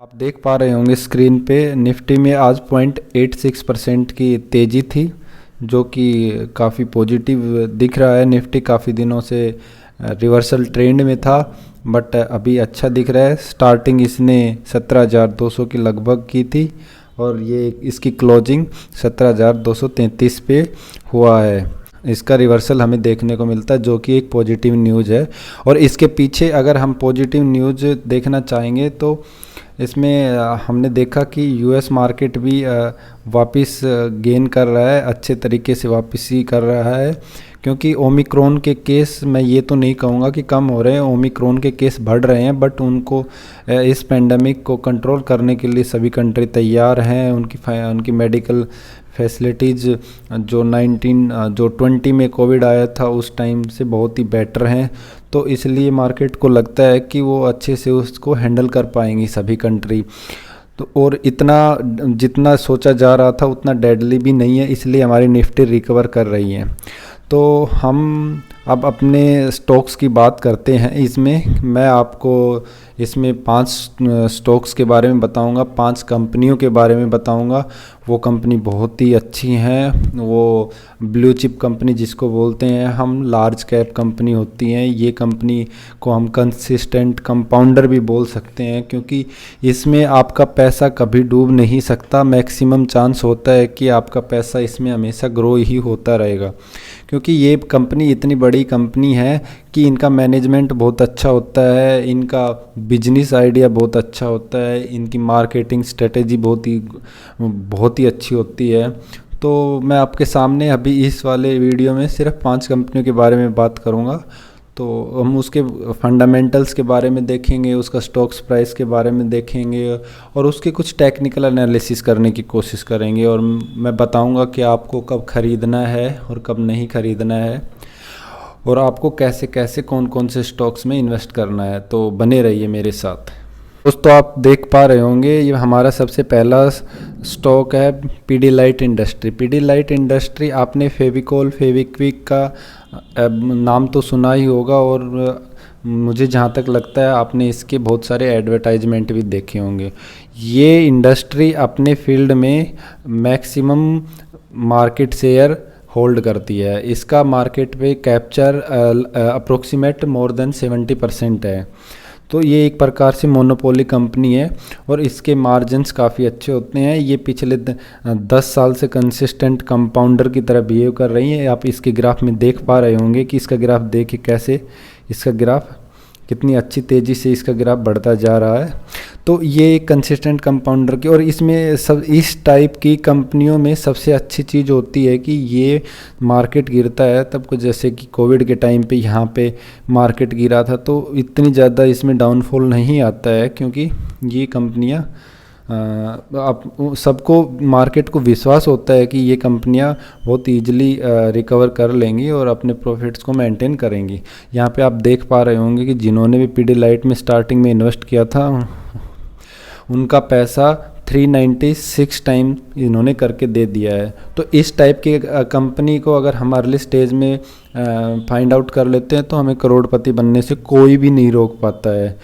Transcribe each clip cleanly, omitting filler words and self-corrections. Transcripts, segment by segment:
आप देख पा रहे होंगे स्क्रीन पे निफ्टी में आज 0.86% की तेज़ी थी, जो कि काफ़ी पॉजिटिव दिख रहा है। निफ्टी काफ़ी दिनों से रिवर्सल ट्रेंड में था, बट अभी अच्छा दिख रहा है। स्टार्टिंग इसने 17,200 के लगभग की थी और ये इसकी क्लोजिंग 17,233 पे हुआ है। इसका रिवर्सल हमें देखने को मिलता है, जो कि एक पॉजिटिव न्यूज़ है। और इसके पीछे अगर हम पॉजिटिव न्यूज़ देखना चाहेंगे तो इसमें हमने देखा कि यूएस मार्केट भी वापस गेन कर रहा है, अच्छे तरीके से वापसी कर रहा है, क्योंकि ओमिक्रॉन के केस, मैं ये तो नहीं कहूँगा कि कम हो रहे हैं, ओमिक्रॉन के केस बढ़ रहे हैं, बट उनको इस पेंडेमिक को कंट्रोल करने के लिए सभी कंट्री तैयार हैं। उनकी मेडिकल फैसिलिटीज़ जो 20 में कोविड आया था उस टाइम से बहुत ही बेटर हैं, तो इसलिए मार्केट को लगता है कि वो अच्छे से उसको हैंडल कर पाएंगी सभी कंट्री। तो और इतना जितना सोचा जा रहा था उतना डेडली भी नहीं है, इसलिए हमारी निफ्टी रिकवर कर रही है। तो हम अब अपने स्टॉक्स की बात करते हैं। इसमें मैं आपको इसमें 5 स्टॉक्स के बारे में बताऊंगा, 5 कंपनियों के बारे में बताऊंगा। वो कंपनी बहुत ही अच्छी हैं, वो ब्लू चिप कंपनी जिसको बोलते हैं हम, लार्ज कैप कंपनी होती हैं। ये कंपनी को हम कंसिस्टेंट कंपाउंडर भी बोल सकते हैं, क्योंकि इसमें आपका पैसा कभी डूब नहीं सकता। मैक्सिमम चांस होता है कि आपका पैसा इसमें हमेशा ग्रो ही होता रहेगा, क्योंकि ये कंपनी इतनी बड़ी कंपनी है कि इनका मैनेजमेंट बहुत अच्छा होता है, इनका बिजनेस आइडिया बहुत अच्छा होता है, इनकी मार्केटिंग स्ट्रेटेजी बहुत ही अच्छी होती है। तो मैं आपके सामने अभी इस वाले वीडियो में सिर्फ 5 कंपनियों के बारे में बात करूँगा। तो हम उसके फंडामेंटल्स के बारे में देखेंगे, उसका स्टॉक्स प्राइस के बारे में देखेंगे और उसके कुछ टेक्निकल एनालिसिस करने की कोशिश करेंगे, और मैं बताऊंगा कि आपको कब ख़रीदना है और कब नहीं ख़रीदना है, और आपको कैसे कैसे कौन कौन से स्टॉक्स में इन्वेस्ट करना है। तो बने रहिए मेरे साथ। दोस्तों, आप देख पा रहे होंगे ये हमारा सबसे पहला स्टॉक है पीडीलाइट इंडस्ट्री। पीडीलाइट इंडस्ट्री, आपने फेविकोल फेविक्विक का नाम तो सुना ही होगा, और मुझे जहाँ तक लगता है आपने इसके बहुत सारे एडवर्टाइजमेंट भी देखे होंगे। ये इंडस्ट्री अपने फील्ड में मैक्सिमम मार्केट शेयर होल्ड करती है। इसका मार्केट पे कैप्चर अप्रोक्सीमेट मोर देन 70% है। तो ये एक प्रकार से मोनोपोली कंपनी है और इसके मार्जिन्स काफ़ी अच्छे होते हैं। ये पिछले 10 साल से कंसिस्टेंट कंपाउंडर की तरह बिहेव कर रही है। आप इसके ग्राफ में देख पा रहे होंगे कि इसका ग्राफ देखिए कैसे, इसका ग्राफ कितनी अच्छी तेज़ी से इसका ग्राफ बढ़ता जा रहा है। तो ये एक कंसिस्टेंट कंपाउंडर की, और इसमें सब इस टाइप की कंपनियों में सबसे अच्छी चीज़ होती है कि ये मार्केट गिरता है तब को, जैसे कि कोविड के टाइम पे यहाँ पे मार्केट गिरा था, तो इतनी ज़्यादा इसमें डाउनफॉल नहीं आता है, क्योंकि ये कंपनियाँ आप सबको मार्केट को विश्वास होता है कि ये कंपनियां बहुत ईजिली रिकवर कर लेंगी और अपने प्रॉफिट्स को मेंटेन करेंगी। यहाँ पे आप देख पा रहे होंगे कि जिन्होंने भी पीडीलाइट में स्टार्टिंग में इन्वेस्ट किया था उनका पैसा 396 टाइम इन्होंने करके दे दिया है। तो इस टाइप की कंपनी को अगर हम अर्ली स्टेज में फाइंड आउट कर लेते हैं तो हमें करोड़पति बनने से कोई भी नहीं रोक पाता है।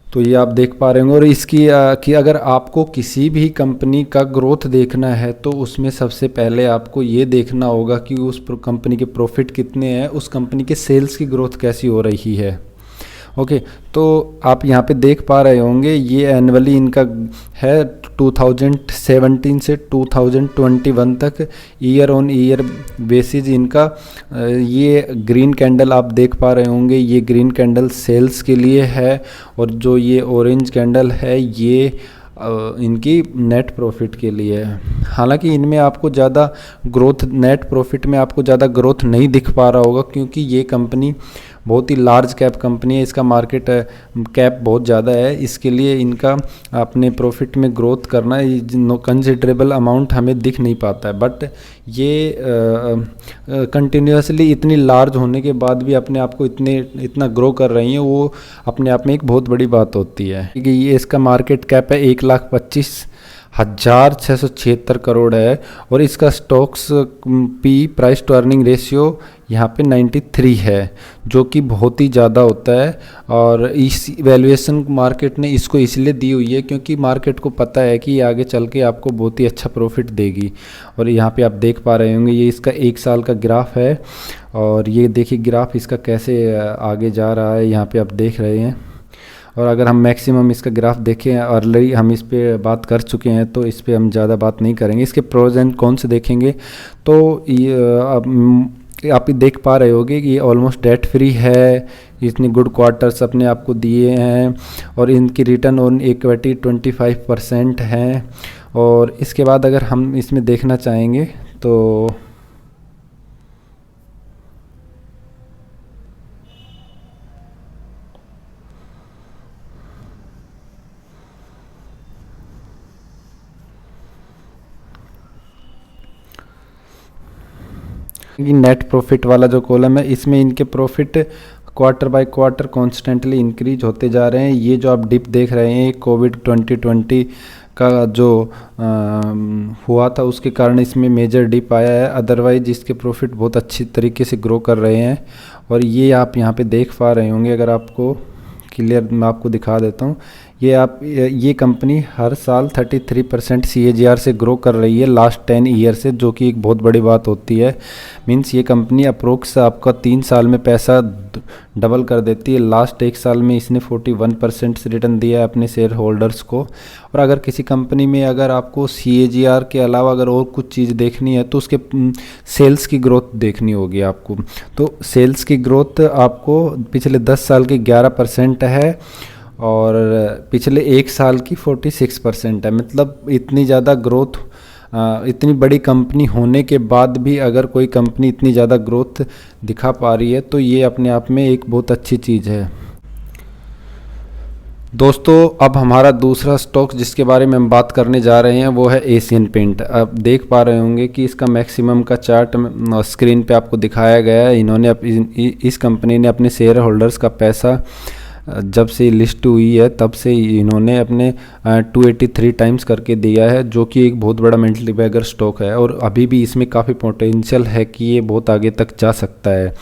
तो ये आप देख पा रहे होंगे। और इसकी कि अगर आपको किसी भी कंपनी का ग्रोथ देखना है तो उसमें सबसे पहले आपको ये देखना होगा कि उस कंपनी के प्रॉफिट कितने हैं, उस कंपनी के सेल्स की ग्रोथ कैसी हो रही है। ओके, तो आप यहाँ पे देख पा रहे होंगे ये एनुअली इनका है 2017 से 2021 तक ईयर ऑन ईयर बेसिस इनका। ये ग्रीन कैंडल आप देख पा रहे होंगे, ये ग्रीन कैंडल सेल्स के लिए है, और जो ये ऑरेंज कैंडल है ये इनकी नेट प्रॉफिट के लिए है। हालांकि इनमें आपको ज़्यादा ग्रोथ, नेट प्रॉफिट में आपको ज़्यादा ग्रोथ नहीं दिख पा रहा होगा, क्योंकि ये कंपनी बहुत ही लार्ज कैप कंपनी है, इसका मार्केट कैप बहुत ज़्यादा है, इसके लिए इनका अपने प्रॉफिट में ग्रोथ करना कंसिडरेबल अमाउंट हमें दिख नहीं पाता है। बट ये कंटिन्यूसली इतनी लार्ज होने के बाद भी अपने आप को इतना ग्रो कर रही हैं, वो अपने आप में एक बहुत बड़ी बात होती है। कि ये इसका मार्केट कैप है 1,25,000 1676 करोड़ है। और इसका stocks P price to earning ratio यहाँ पे 93 है, जो कि बहुत ही ज़्यादा होता है। और इस वैल्यूएशन मार्केट ने इसको इसलिए दी हुई है क्योंकि मार्केट को पता है कि ये आगे चल के आपको बहुत ही अच्छा प्रॉफिट देगी। और यहाँ पे आप देख पा रहे होंगे ये इसका 1 साल का ग्राफ है, और ये देखिए ग्राफ इसका कैसे आगे जा रहा है, यहाँ पे आप देख रहे हैं। और अगर हम मैक्सिमम इसका ग्राफ देखें, ऑलरेडी हम इस पे बात कर चुके हैं तो इस पे हम ज़्यादा बात नहीं करेंगे। इसके प्रोज एंड कौन से देखेंगे तो ये आप ही देख पा रहे होगे कि ये ऑलमोस्ट डेट फ्री है, इतने गुड क्वार्टर्स अपने आप को दिए हैं, और इनकी रिटर्न ऑन इक्विटी 25% है। और इसके बाद अगर हम इसमें देखना चाहेंगे तो नेट प्रॉफिट वाला जो कॉलम है इसमें इनके profit quarter by quarter constantly increase होते जा रहे हैं। ये जो आप डिप देख रहे हैं कोविड 2020 का जो हुआ था उसके कारण इसमें मेजर डिप आया है, अदरवाइज इसके प्रॉफिट बहुत अच्छी तरीके से ग्रो कर रहे हैं। और ये आप यहाँ पे देख पा रहे होंगे, अगर आपको क्लियर मैं आपको दिखा देता हूँ, ये कंपनी हर साल 33% CAGR से ग्रो कर रही है लास्ट 10 ईयर से, जो कि एक बहुत बड़ी बात होती है। मीन्स ये कंपनी अप्रोक्स आपका 3 साल में पैसा डबल कर देती है। लास्ट 1 साल में इसने 41% से रिटर्न दिया है अपने शेयर होल्डर्स को। और अगर किसी कंपनी में अगर आपको CAGR के अलावा अगर और कुछ चीज़ देखनी है तो उसके सेल्स की ग्रोथ देखनी होगी आपको। तो सेल्स की ग्रोथ आपको पिछले 10 साल की 11% है, और पिछले 1 साल की 46% है। मतलब इतनी ज़्यादा ग्रोथ, इतनी बड़ी कंपनी होने के बाद भी अगर कोई कंपनी इतनी ज़्यादा ग्रोथ दिखा पा रही है तो ये अपने आप में एक बहुत अच्छी चीज़ है। दोस्तों अब हमारा दूसरा स्टॉक जिसके बारे में हम बात करने जा रहे हैं वो है एशियन पेंट। आप देख पा रहे होंगे कि इसका मैक्सिमम का चार्ट स्क्रीन पे आपको दिखाया गया है। इन्होंने इस कंपनी ने अपने शेयर होल्डर्स का पैसा जब से लिस्ट हुई है तब से इन्होंने अपने 283 टाइम्स करके दिया है, जो कि एक बहुत बड़ा मेंटली बैगर स्टॉक है। और अभी भी इसमें काफ़ी पोटेंशियल है कि ये बहुत आगे तक जा सकता है।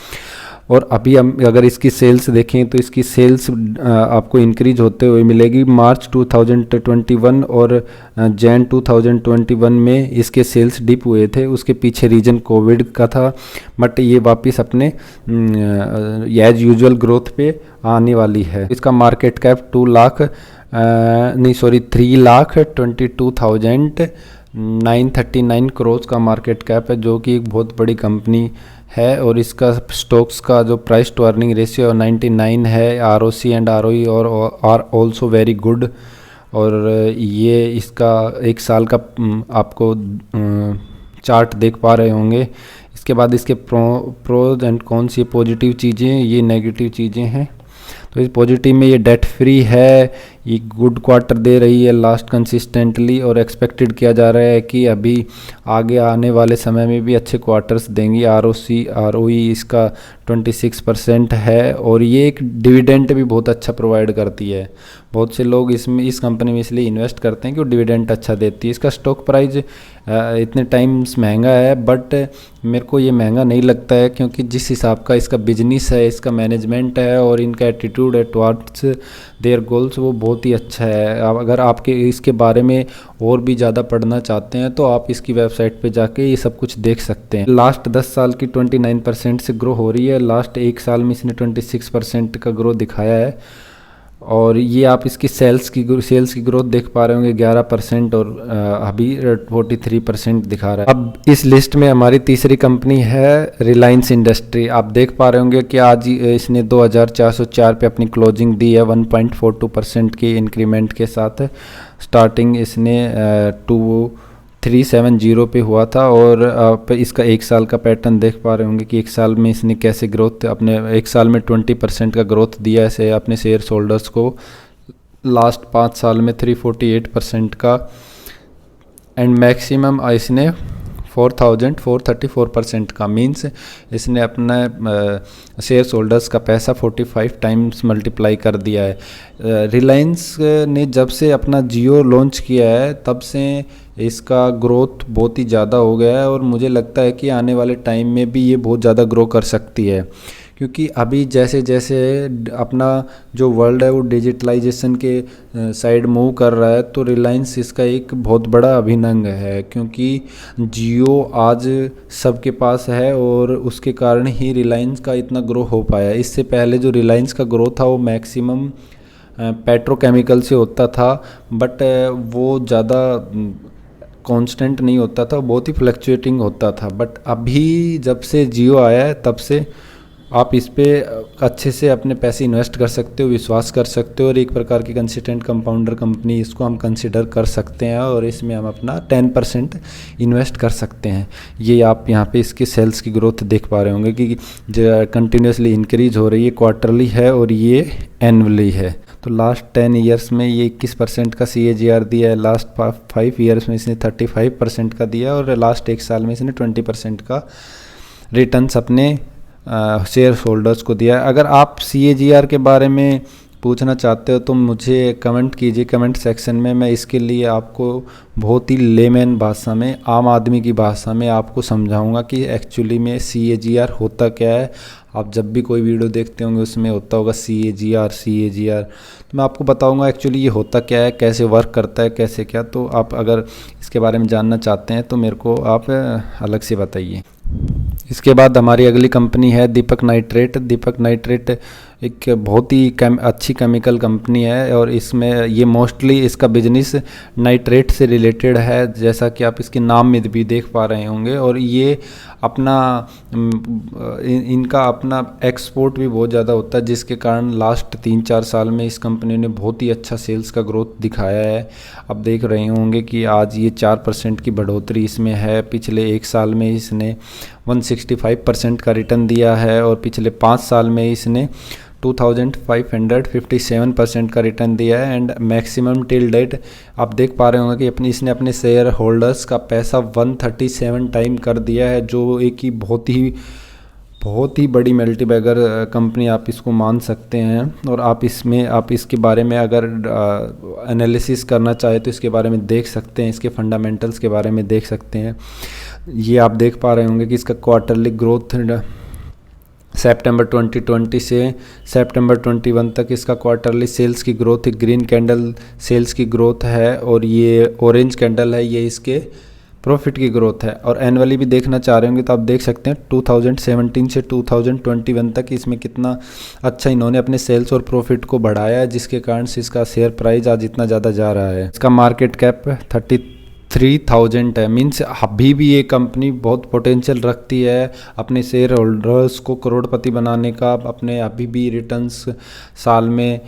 और अभी हम अगर इसकी सेल्स देखें तो इसकी सेल्स आपको इंक्रीज होते हुए मिलेगी। मार्च 2021 और जैन 2021 में इसके सेल्स डिप हुए थे, उसके पीछे रीजन कोविड का था, बट ये वापस अपने एज यूजुअल ग्रोथ पे आने वाली है। इसका मार्केट कैप 3,22,939 करोड़ का मार्केट कैप है, जो कि एक बहुत बड़ी कंपनी है। और इसका स्टॉक्स का जो प्राइस टू अर्निंग रेशियो 99 है। ROC एंड ROE और आर ऑल्सो वेरी गुड। और ये इसका 1 साल का आपको चार्ट देख पा रहे होंगे। इसके बाद इसके प्रोज एंड कौन सी पॉजिटिव चीज़ें, ये नेगेटिव चीज़ें हैं। तो इस पॉजिटिव में ये डेट फ्री है, ये गुड क्वार्टर दे रही है लास्ट कंसिस्टेंटली, और एक्सपेक्टेड किया जा रहा है कि अभी आगे आने वाले समय में भी अच्छे क्वार्टर्स देंगी। ROC ROE इसका 26% है, और ये एक डिविडेंड भी बहुत अच्छा प्रोवाइड करती है। बहुत से लोग इस कंपनी में इसलिए इन्वेस्ट करते हैं कि वो डिविडेंड अच्छा देती है। इसका स्टॉक प्राइस इतने टाइम्स महंगा है, बट मेरे को ये महंगा नहीं लगता है, क्योंकि जिस हिसाब का इसका बिजनेस है, इसका मैनेजमेंट है और इनका एटीट्यूड है टुवर्ड्स देयर गोल्स, वो बहुत ही अच्छा है। अगर आपके इसके बारे में और भी ज़्यादा पढ़ना चाहते हैं तो आप इसकी वेबसाइट पे जाके ये सब कुछ देख सकते हैं। लास्ट 10 साल की 29% से ग्रो हो रही है। लास्ट 1 साल में इसने 26% का ग्रोथ दिखाया है। और ये आप इसकी सेल्स की ग्रोथ देख पा रहे होंगे 11%, और अभी 43% दिखा रहा है। अब इस लिस्ट में हमारी तीसरी कंपनी है रिलायंस इंडस्ट्री। आप देख पा रहे होंगे कि आज इसने 2404 पे अपनी क्लोजिंग दी है 1.42% की इंक्रीमेंट के साथ। स्टार्टिंग इसने 2370 पे हुआ था, और आप इसका 1 साल का पैटर्न देख पा रहे होंगे कि 1 साल में इसने कैसे ग्रोथ, अपने 1 साल में 20% का ग्रोथ दिया है अपने शेयर होल्डर्स को। लास्ट 5 साल में 348% का, एंड मैक्सिमम इसने 4,434% का, मीन्स इसने अपना शेयर होल्डर्स का पैसा 45 टाइम्स मल्टीप्लाई कर दिया है। रिलायंस ने जब से अपना जियो लॉन्च किया है तब से इसका ग्रोथ बहुत ही ज़्यादा हो गया है और मुझे लगता है कि आने वाले टाइम में भी ये बहुत ज़्यादा ग्रो कर सकती है, क्योंकि अभी जैसे जैसे अपना जो वर्ल्ड है वो डिजिटलाइजेशन के साइड मूव कर रहा है, तो रिलायंस इसका एक बहुत बड़ा अभिन्न है, क्योंकि जियो आज सबके पास है और उसके कारण ही रिलायंस का इतना ग्रो हो पाया। इससे पहले जो रिलायंस का ग्रो था वो मैक्सिमम पेट्रोकेमिकल से होता था, बट वो ज़्यादा कांस्टेंट नहीं होता था, बहुत ही फ्लक्चुएटिंग होता था। बट अभी जब से जियो आया है तब से आप इस पे अच्छे से अपने पैसे इन्वेस्ट कर सकते हो, विश्वास कर सकते हो, और एक प्रकार की कंसिस्टेंट कंपाउंडर कंपनी इसको हम कंसिडर कर सकते हैं और इसमें हम अपना 10% इन्वेस्ट कर सकते हैं। ये आप यहाँ पे इसके सेल्स की ग्रोथ देख पा रहे होंगे कि जो कंटिन्यूसली इंक्रीज हो रही है, क्वार्टरली है और ये एनुअली है। तो लास्ट 10 ईयर्स में ये 21% का CAGR दिया है, लास्ट 5 ईयर्स में इसने 35% का दिया और लास्ट 1 साल में इसने 20% का रिटर्न्स अपने शेयर होल्डर्स को दिया है। अगर आप CAGR के बारे में पूछना चाहते हो तो मुझे कमेंट कीजिए कमेंट सेक्शन में, मैं इसके लिए आपको बहुत ही लेमैन भाषा में, आम आदमी की भाषा में आपको समझाऊंगा कि एक्चुअली में CAGR होता क्या है। आप जब भी कोई वीडियो देखते होंगे उसमें होता होगा CAGR, तो मैं आपको बताऊंगा एक्चुअली ये होता क्या है, कैसे वर्क करता है, कैसे क्या। तो आप अगर इसके बारे में जानना चाहते हैं तो मेरे को आप अलग से बताइए। इसके बाद हमारी अगली कंपनी है दीपक नाइट्रेट। दीपक नाइट्रेट एक बहुत ही अच्छी केमिकल कंपनी है और इसमें ये मोस्टली इसका बिजनेस नाइट्रेट से रिलेटेड है, जैसा कि आप इसके नाम में भी देख पा रहे होंगे। और ये अपना इनका अपना एक्सपोर्ट भी बहुत ज़्यादा होता है, जिसके कारण लास्ट 3-4 साल में इस कंपनी ने बहुत ही अच्छा सेल्स का ग्रोथ दिखाया है। आप देख रहे होंगे कि आज ये 4% की बढ़ोतरी इसमें है। पिछले 1 साल में इसने 165% का रिटर्न दिया है और पिछले 5 साल में इसने 2557% का रिटर्न दिया है। एंड मैक्सिमम टिल डेट आप देख पा रहे होंगे कि इसने अपने शेयर होल्डर्स का पैसा 137 टाइम कर दिया है, जो एक ही बहुत ही बड़ी मल्टीबैगर कंपनी आप इसको मान सकते हैं। और आप इसके बारे में अगर एनालिसिस करना चाहे तो इसके बारे में देख सकते हैं, इसके फंडामेंटल्स के बारे में देख सकते हैं। ये आप देख पा रहे होंगे कि इसका क्वार्टरली ग्रोथ सितंबर 2020 से सितंबर 21 तक इसका क्वार्टरली सेल्स की ग्रोथ, ग्रीन कैंडल सेल्स की ग्रोथ है और ये ऑरेंज कैंडल है, ये इसके प्रॉफिट की ग्रोथ है। और एनुअली भी देखना चाह रहे होंगे तो आप देख सकते हैं 2017 से 2021 तक इसमें कितना अच्छा इन्होंने अपने सेल्स और प्रॉफिट को बढ़ाया है, जिसके कारण से इसका शेयर प्राइस आज इतना ज़्यादा जा रहा है। इसका मार्केट कैप 33,000 है। मीन्स अभी भी ये कंपनी बहुत पोटेंशियल रखती है अपने शेयर होल्डर्स को करोड़पति बनाने का। अपने अभी भी रिटर्न्स साल में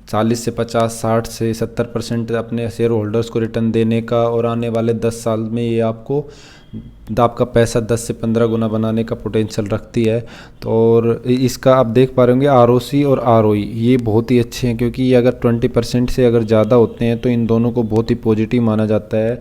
40 से 50, 60 से 70% अपने शेयर होल्डर्स को रिटर्न देने का, और आने वाले 10 साल में ये आपका पैसा 10 से 15 गुना बनाने का पोटेंशियल रखती है। तो और इसका आप देख पा रहे होंगे ROC और ROE ये बहुत ही अच्छे हैं, क्योंकि ये अगर 20% से अगर ज़्यादा होते हैं तो इन दोनों को बहुत ही पॉजिटिव माना जाता है।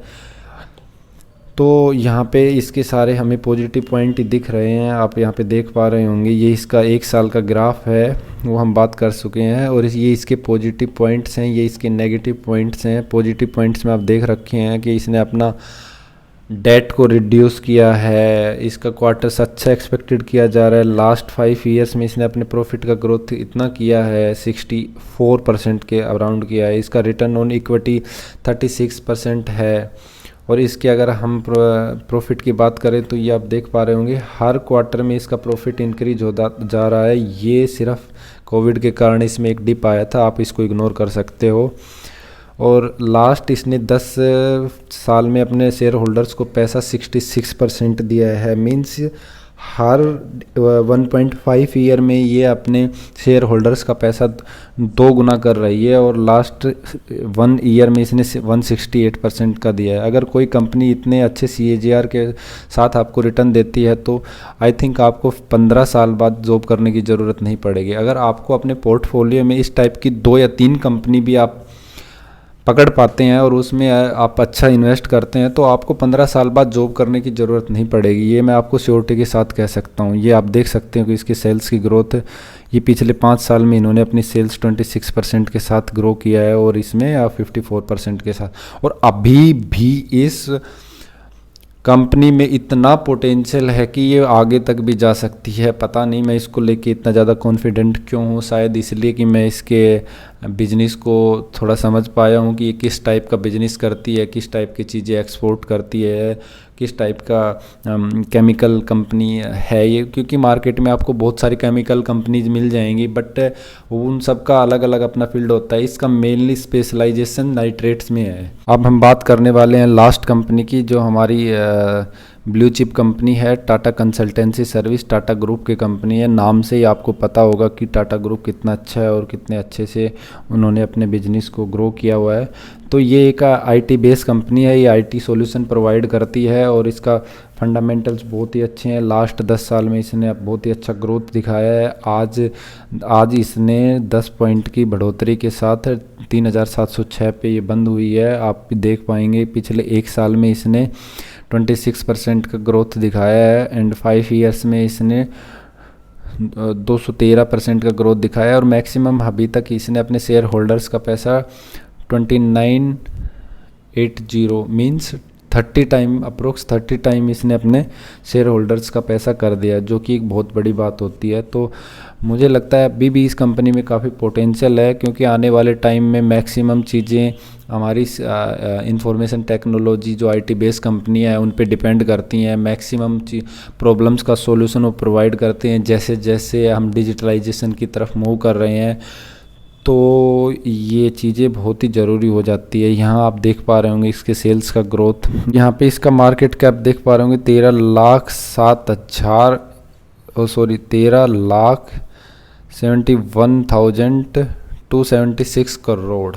तो यहाँ पे इसके सारे हमें पॉजिटिव पॉइंट ही दिख रहे हैं, आप यहाँ पे देख पा रहे होंगे। ये इसका 1 साल का ग्राफ है, वो हम बात कर चुके हैं। और ये इसके पॉजिटिव पॉइंट्स हैं, ये इसके नेगेटिव पॉइंट्स हैं। पॉजिटिव पॉइंट्स में आप देख रखे हैं कि इसने अपना डेट को रिड्यूस किया है, इसका क्वार्टर्स अच्छा एक्सपेक्टेड किया जा रहा है। लास्ट 5 ईयर्स में इसने अपने प्रॉफिट का ग्रोथ इतना किया है, 64% के अराउंड किया है। इसका रिटर्न ऑन इक्विटी 36% है। और इसके अगर हम प्रॉफिट की बात करें तो ये आप देख पा रहे होंगे हर क्वार्टर में इसका प्रॉफिट इंक्रीज होता जा रहा है। ये सिर्फ कोविड के कारण इसमें एक डिप आया था, आप इसको इग्नोर कर सकते हो। और लास्ट इसने 10 साल में अपने शेयर होल्डर्स को पैसा 66% दिया है। मीन्स हर 1.5 ईयर में ये अपने शेयर होल्डर्स का पैसा 2 गुना कर रही है। और लास्ट 1 ईयर में इसने 168% का दिया है। अगर कोई कंपनी इतने अच्छे CAGR के साथ आपको रिटर्न देती है तो आई थिंक आपको 15 साल बाद जॉब करने की ज़रूरत नहीं पड़ेगी। अगर आपको अपने पोर्टफोलियो में इस टाइप की 2 या 3 कंपनी भी आप पकड़ पाते हैं और उसमें आप अच्छा इन्वेस्ट करते हैं तो आपको 15 साल बाद जॉब करने की ज़रूरत नहीं पड़ेगी। ये मैं आपको श्योरिटी के साथ कह सकता हूँ। ये आप देख सकते हो कि इसकी सेल्स की ग्रोथ, ये पिछले 5 साल में इन्होंने अपनी सेल्स 26% के साथ ग्रो किया है और इसमें 54% के साथ। और अभी भी इस कंपनी में इतना पोटेंशियल है कि ये आगे तक भी जा सकती है। पता नहीं मैं इसको लेके इतना ज़्यादा कॉन्फिडेंट क्यों हूँ, शायद इसलिए कि मैं इसके बिज़नेस को थोड़ा समझ पाया हूँ कि ये किस टाइप का बिज़नेस करती है, किस टाइप की चीज़ें एक्सपोर्ट करती है, किस टाइप का केमिकल कंपनी है ये। क्योंकि मार्केट में आपको बहुत सारी केमिकल कंपनीज मिल जाएंगी बट उन सब का अलग अलग अपना फील्ड होता है। इसका मेनली स्पेशलाइजेशन नाइट्रेट्स में है। अब हम बात करने वाले हैं लास्ट कंपनी की, जो हमारी ब्लू चिप कंपनी है, Tata consultancy service, Tata group की कंपनी है। नाम से ही आपको पता होगा कि टाटा ग्रुप कितना अच्छा है और कितने अच्छे से उन्होंने अपने बिजनेस को ग्रो किया हुआ है। तो ये एक आईटी बेस्ड कंपनी है, ये आईटी सॉल्यूशन प्रोवाइड करती है और इसका फंडामेंटल्स बहुत ही अच्छे हैं। लास्ट 10 साल में इसने बहुत ही अच्छा ग्रोथ दिखाया है। आज इसने 10 पॉइंट की बढ़ोतरी के साथ 3706 पे ये बंद हुई है। आप भी देख पाएंगे पिछले 1 साल में इसने 26% का ग्रोथ दिखाया है एंड 5 ईयर्स में इसने 213% का ग्रोथ दिखाया है। और मैक्सिमम अभी तक इसने अपने शेयर होल्डर्स का पैसा 2980 मीन्स 30 टाइम, अप्रोक्स 30 टाइम इसने अपने शेयर होल्डर्स का पैसा कर दिया, जो कि एक बहुत बड़ी बात होती है। तो मुझे लगता है अभी भी इस कंपनी में काफ़ी पोटेंशियल है, क्योंकि आने वाले टाइम में मैक्सिमम चीज़ें हमारी इंफॉर्मेशन टेक्नोलॉजी जो आईटी बेस्ड कंपनी है उन पे डिपेंड करती हैं। मैक्सिमम प्रॉब्लम्स का सॉल्यूशन वो प्रोवाइड करते हैं। जैसे जैसे हम डिजिटलाइजेशन की तरफ मूव कर रहे हैं तो ये चीज़ें बहुत ही ज़रूरी हो जाती है। यहाँ आप देख पा रहे होंगे इसके सेल्स का ग्रोथ, यहाँ पे इसका मार्केट कैप देख पा रहे होंगे 13,71,276 करोड़।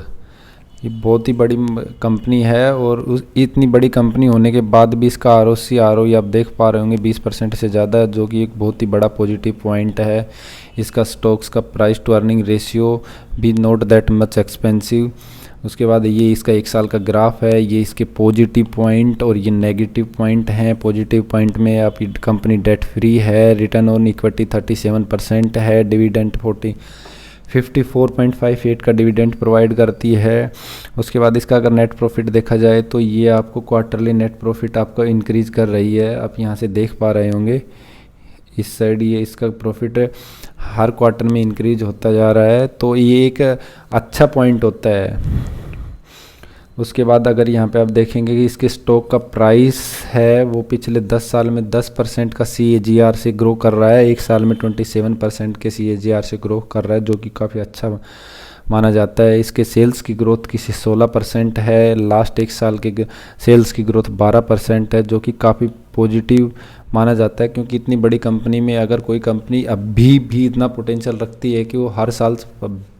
ये बहुत ही बड़ी कंपनी है और इतनी बड़ी कंपनी होने के बाद भी इसका ROE आप देख पा रहे होंगे 20% से ज़्यादा, जो कि एक बहुत ही बड़ा पॉजिटिव पॉइंट है। इसका स्टॉक्स का प्राइस टू अर्निंग रेशियो भी नॉट दैट मच एक्सपेंसिव। उसके बाद ये इसका 1 साल का ग्राफ है, ये इसके पॉजिटिव पॉइंट और ये नेगेटिव पॉइंट हैं। पॉजिटिव पॉइंट में आपकी कंपनी डेट फ्री है, रिटर्न ऑन इक्विटी 37% है, डिविडेंड 54.58 का डिविडेंड प्रोवाइड करती है। उसके बाद इसका अगर नेट प्रॉफिट देखा जाए तो ये आपको क्वार्टरली नेट प्रॉफिट आपका इंक्रीज़ कर रही है। आप यहाँ से देख पा रहे होंगे इस साइड, ये इसका प्रॉफिट हर क्वार्टर में इंक्रीज होता जा रहा है, तो ये एक अच्छा पॉइंट होता है। उसके बाद अगर यहाँ पे आप देखेंगे कि इसके स्टॉक का प्राइस है वो पिछले 10 साल में 10% का CAGR से ग्रो कर रहा है, 1 साल में 27% के CAGR से ग्रो कर रहा है, जो कि काफ़ी अच्छा माना जाता है। इसके सेल्स की ग्रोथ किसी 16% है, लास्ट 1 साल के सेल्स की ग्रोथ 12% है, जो कि काफ़ी पॉजिटिव माना जाता है। क्योंकि इतनी बड़ी कंपनी में अगर कोई कंपनी अभी भी इतना पोटेंशियल रखती है कि वो हर साल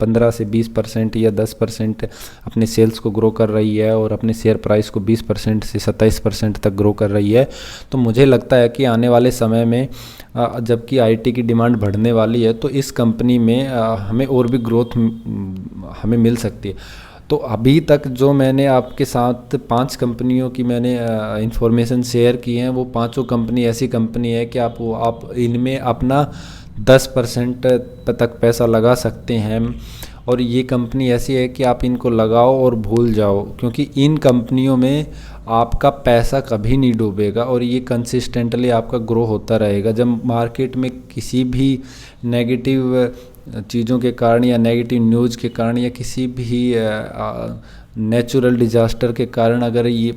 15 से 20% या 10% अपने सेल्स को ग्रो कर रही है और अपने शेयर प्राइस को 20% से 27% तक ग्रो कर रही है, तो मुझे लगता है कि आने वाले समय में जबकि आईटी की डिमांड बढ़ने वाली है तो इस कंपनी में हमें और भी ग्रोथ हमें मिल सकती है। तो अभी तक जो मैंने आपके साथ 5 कंपनियों की मैंने इंफॉर्मेशन शेयर की हैं, वो पांचों कंपनी ऐसी कंपनी है कि आप इनमें अपना 10% तक पैसा लगा सकते हैं। और ये कंपनी ऐसी है कि आप इनको लगाओ और भूल जाओ, क्योंकि इन कंपनियों में आपका पैसा कभी नहीं डूबेगा और ये कंसिस्टेंटली आपका ग्रो होता रहेगा। जब मार्केट में किसी भी नेगेटिव चीज़ों के कारण या नेगेटिव न्यूज़ के कारण या किसी भी नेचुरल डिजास्टर के कारण अगर ये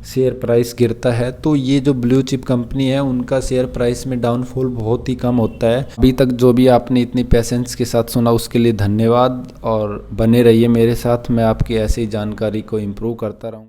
शेयर प्राइस गिरता है तो ये जो ब्लू चिप कंपनी है उनका शेयर प्राइस में डाउनफॉल बहुत ही कम होता है। अभी तक जो भी आपने इतनी पेशेंस के साथ सुना उसके लिए धन्यवाद और बने रहिए मेरे साथ, मैं आपकी ऐसी जानकारी को इम्प्रूव करता रहूँ।